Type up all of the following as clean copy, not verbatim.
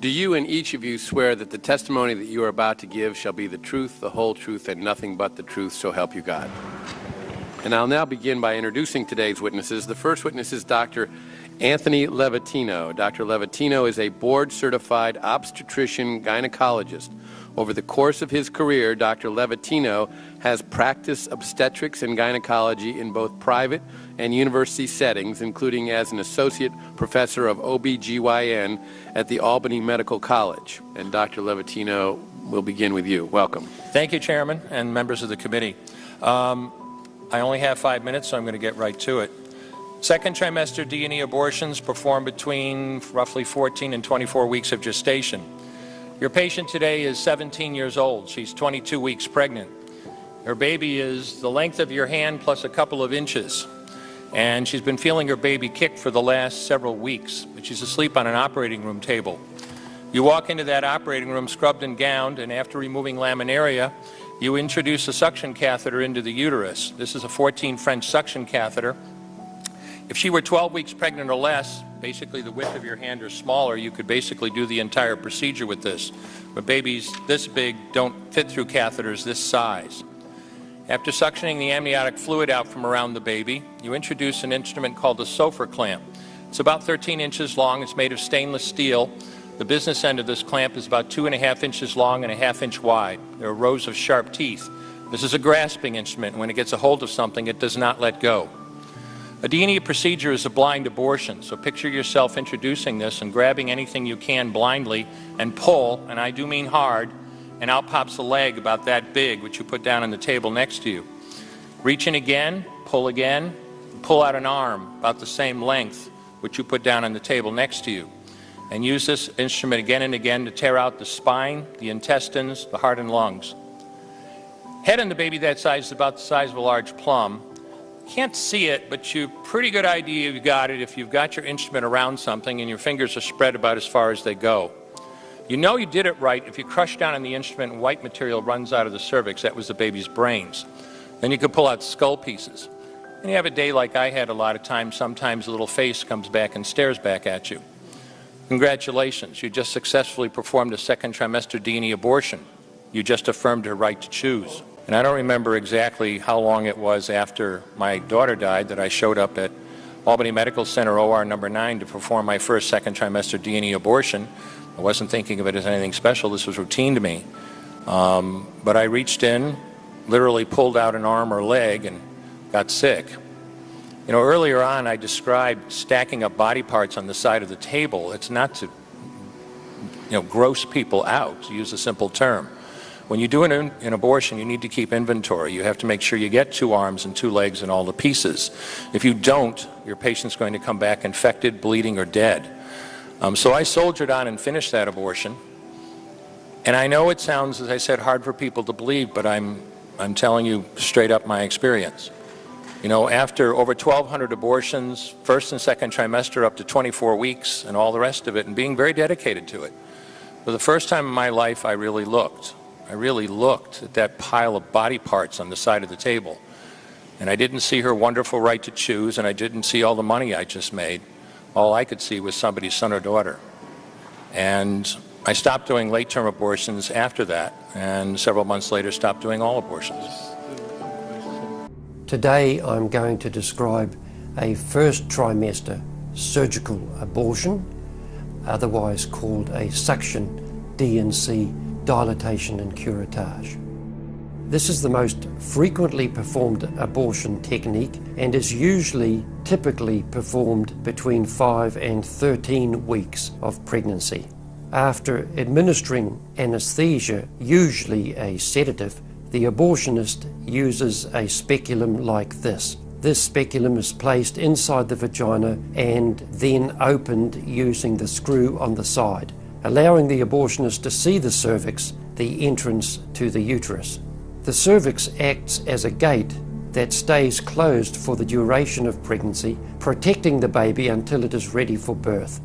Do you and each of you swear that the testimony that you are about to give shall be the truth, the whole truth, and nothing but the truth, so help you God? And I'll now begin by introducing today's witnesses. The first witness is Dr. Anthony Levatino. Dr. Levatino is a board-certified obstetrician gynecologist. Over the course of his career, Dr. Levatino has practiced obstetrics and gynecology in both private and university settings, including as an associate professor of OBGYN at the Albany Medical College. And Dr. Levatino, we'll begin with you. Welcome. Thank you, Chairman and members of the committee. I only have 5 minutes, so I'm going to get right to it. Second trimester D&E abortions performed between roughly 14 and 24 weeks of gestation. Your patient today is 17 years old. She's 22 weeks pregnant. Her baby is the length of your hand plus a couple of inches. And she's been feeling her baby kick for the last several weeks, but she's asleep on an operating room table. You walk into that operating room scrubbed and gowned, and after removing laminaria, you introduce a suction catheter into the uterus. This is a 14 French suction catheter. If she were 12 weeks pregnant or less, basically the width of your hand or smaller, you could basically do the entire procedure with this. But babies this big don't fit through catheters this size. After suctioning the amniotic fluid out from around the baby, you introduce an instrument called a Sofer clamp. It's about 13 inches long. It's made of stainless steel. The business end of this clamp is about 2.5 inches long and a ½ inch wide. There are rows of sharp teeth. This is a grasping instrument. When it gets a hold of something, it does not let go. A D&E procedure is a blind abortion, so picture yourself introducing this and grabbing anything you can blindly and pull, and I do mean hard, and out pops a leg about that big, which you put down on the table next to you. Reach in again, pull out an arm about the same length, which you put down on the table next to you. And use this instrument again and again to tear out the spine, the intestines, the heart and lungs. Head on the baby that size is about the size of a large plum. Can't see it, but you pretty good idea you've got it if you've got your instrument around something and your fingers are spread about as far as they go. You know you did it right if you crush down on the instrument and white material runs out of the cervix. That was the baby's brains. Then you could pull out skull pieces. And you have a day like I had a lot of times, sometimes a little face comes back and stares back at you. Congratulations, you just successfully performed a second trimester D&E abortion. You just affirmed her right to choose. And I don't remember exactly how long it was after my daughter died that I showed up at Albany Medical Center OR number 9 to perform my first second trimester D&E abortion. I wasn't thinking of it as anything special. This was routine to me. But I reached in, literally pulled out an arm or leg and got sick. You know, earlier on I described stacking up body parts on the side of the table. It's not to, gross people out, to use a simple term. When you do an abortion, you need to keep inventory. You have to make sure you get 2 arms and 2 legs and all the pieces. If you don't, your patient's going to come back infected, bleeding, or dead. So I soldiered on and finished that abortion. And I know it sounds, as I said, hard for people to believe, but I'm telling you straight up my experience. You know, after over 1,200 abortions, first and second trimester up to 24 weeks and all the rest of it, and being very dedicated to it, for the first time in my life I really looked. I really looked at that pile of body parts on the side of the table. And I didn't see her wonderful right to choose, and I didn't see all the money I just made. All I could see was somebody's son or daughter. And I stopped doing late-term abortions after that, and several months later stopped doing all abortions. Today I'm going to describe a first trimester surgical abortion, otherwise called a suction D&C, dilatation and curettage. This is the most frequently performed abortion technique and is typically performed between 5 and 13 weeks of pregnancy. After administering anesthesia, usually a sedative, the abortionist uses a speculum like this. This speculum is placed inside the vagina and then opened using the screw on the side, allowing the abortionist to see the cervix, the entrance to the uterus. The cervix acts as a gate that stays closed for the duration of pregnancy, protecting the baby until it is ready for birth.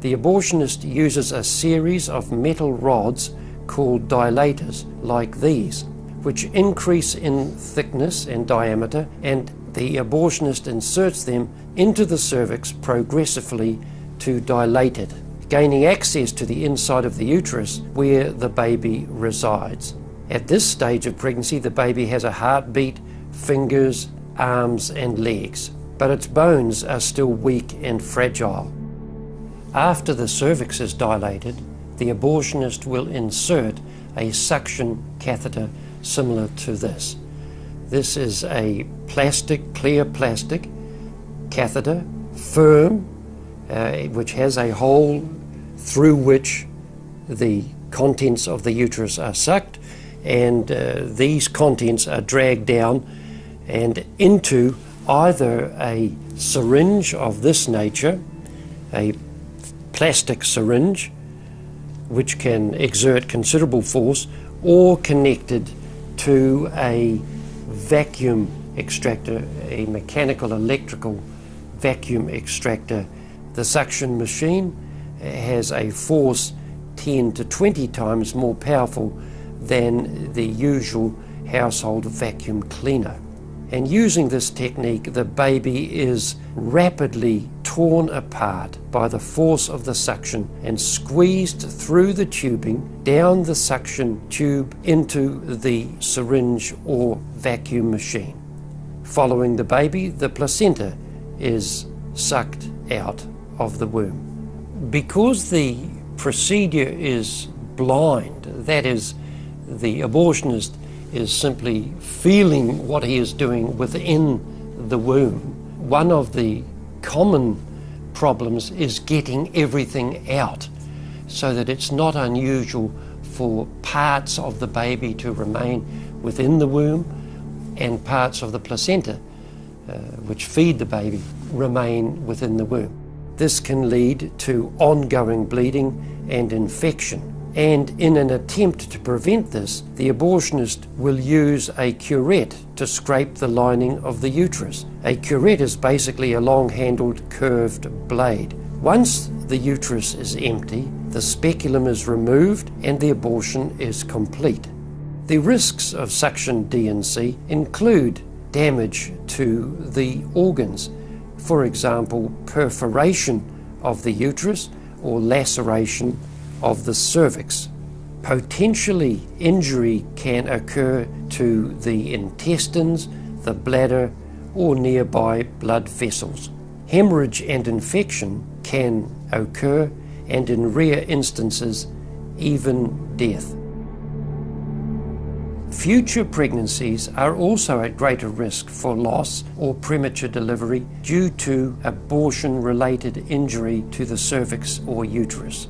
The abortionist uses a series of metal rods called dilators like these, which increase in thickness and diameter, and the abortionist inserts them into the cervix progressively to dilate it, gaining access to the inside of the uterus where the baby resides. At this stage of pregnancy, the baby has a heartbeat, fingers, arms and legs, but its bones are still weak and fragile. After the cervix is dilated, the abortionist will insert a suction catheter similar to this. This is a clear plastic catheter, firm, which has a hole through which the contents of the uterus are sucked, and these contents are dragged down and into either a syringe of this nature, a plastic syringe which can exert considerable force, or connected to a vacuum extractor, a mechanical electrical vacuum extractor. The suction machine has a force 10 to 20 times more powerful than the usual household vacuum cleaner. And using this technique, the baby is rapidly torn apart by the force of the suction and squeezed through the tubing, down the suction tube into the syringe or vacuum machine. Following the baby, the placenta is sucked out of the womb. Because the procedure is blind, that is, the abortionist is simply feeling what he is doing within the womb. One of the common problems is getting everything out, so that it's not unusual for parts of the baby to remain within the womb and parts of the placenta, which feed the baby, remain within the womb. This can lead to ongoing bleeding and infection. And in an attempt to prevent this, the abortionist will use a curette to scrape the lining of the uterus. A curette is basically a long-handled curved blade. Once the uterus is empty, the speculum is removed and the abortion is complete. The risks of suction D&C include damage to the organs, for example, perforation of the uterus or laceration of the cervix. Potentially, injury can occur to the intestines, the bladder, or nearby blood vessels. Hemorrhage and infection can occur, and in rare instances, even death. Future pregnancies are also at greater risk for loss or premature delivery due to abortion-related injury to the cervix or uterus.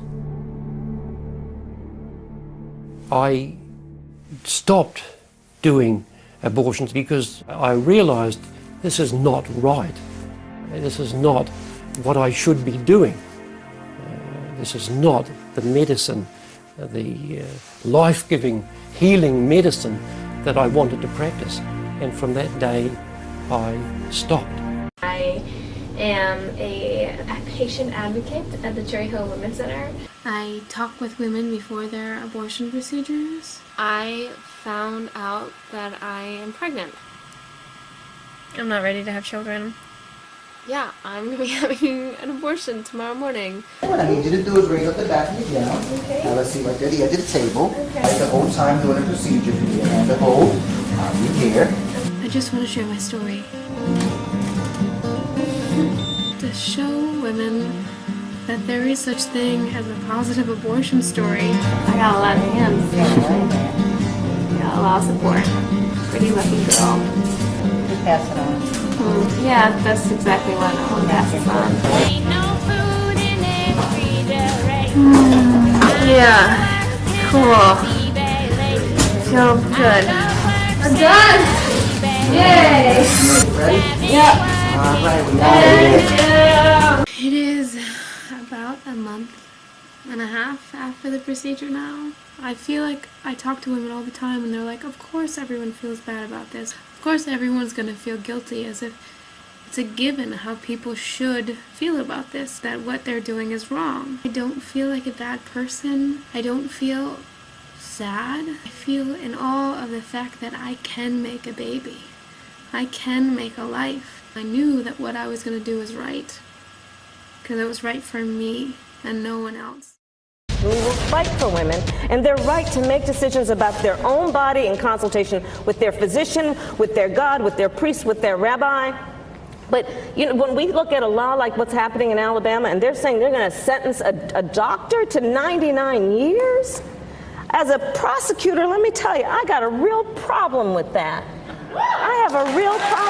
I stopped doing abortions because I realized this is not right. This is not what I should be doing. This is not the medicine, the life-giving, healing medicine that I wanted to practice. And from that day, I stopped. I am a patient advocate at the Cherry Hill Women's Center. I talk with women before their abortion procedures. I found out that I am pregnant. I'm not ready to have children. Yeah, I'm going to be having an abortion tomorrow morning. What I need you to do is raise up the back of your gown. Okay. Now let's see right there, the edge of the table. Okay. Right, the whole time doing the procedure, you need your hand to hold. Your hair. I just want to share my story. To show women that there is such thing as a positive abortion story. I got a lot of hands. Got a lot of support. Pretty lucky girl. Just pass it on. Yeah, that's exactly what I want to pass this on. Yeah, cool. Feel good. I'm done! Yay! Ready? Yep. All right, we got it. It is about a month and a half after the procedure now. I feel like I talk to women all the time and they're like, of course everyone feels bad about this. Of course everyone's going to feel guilty, as if it's a given how people should feel about this, that what they're doing is wrong. I don't feel like a bad person. I don't feel sad. I feel in awe of the fact that I can make a baby. I can make a life. I knew that what I was going to do was right, because it was right for me. and no one else. We will fight for women and their right to make decisions about their own body in consultation with their physician, with their God, with their priest, with their rabbi. But you know, when we look at a law like what's happening in Alabama, and they're saying they're going to sentence a doctor to 99 years, as a prosecutor, let me tell you, I got a real problem with that. I have a real problem.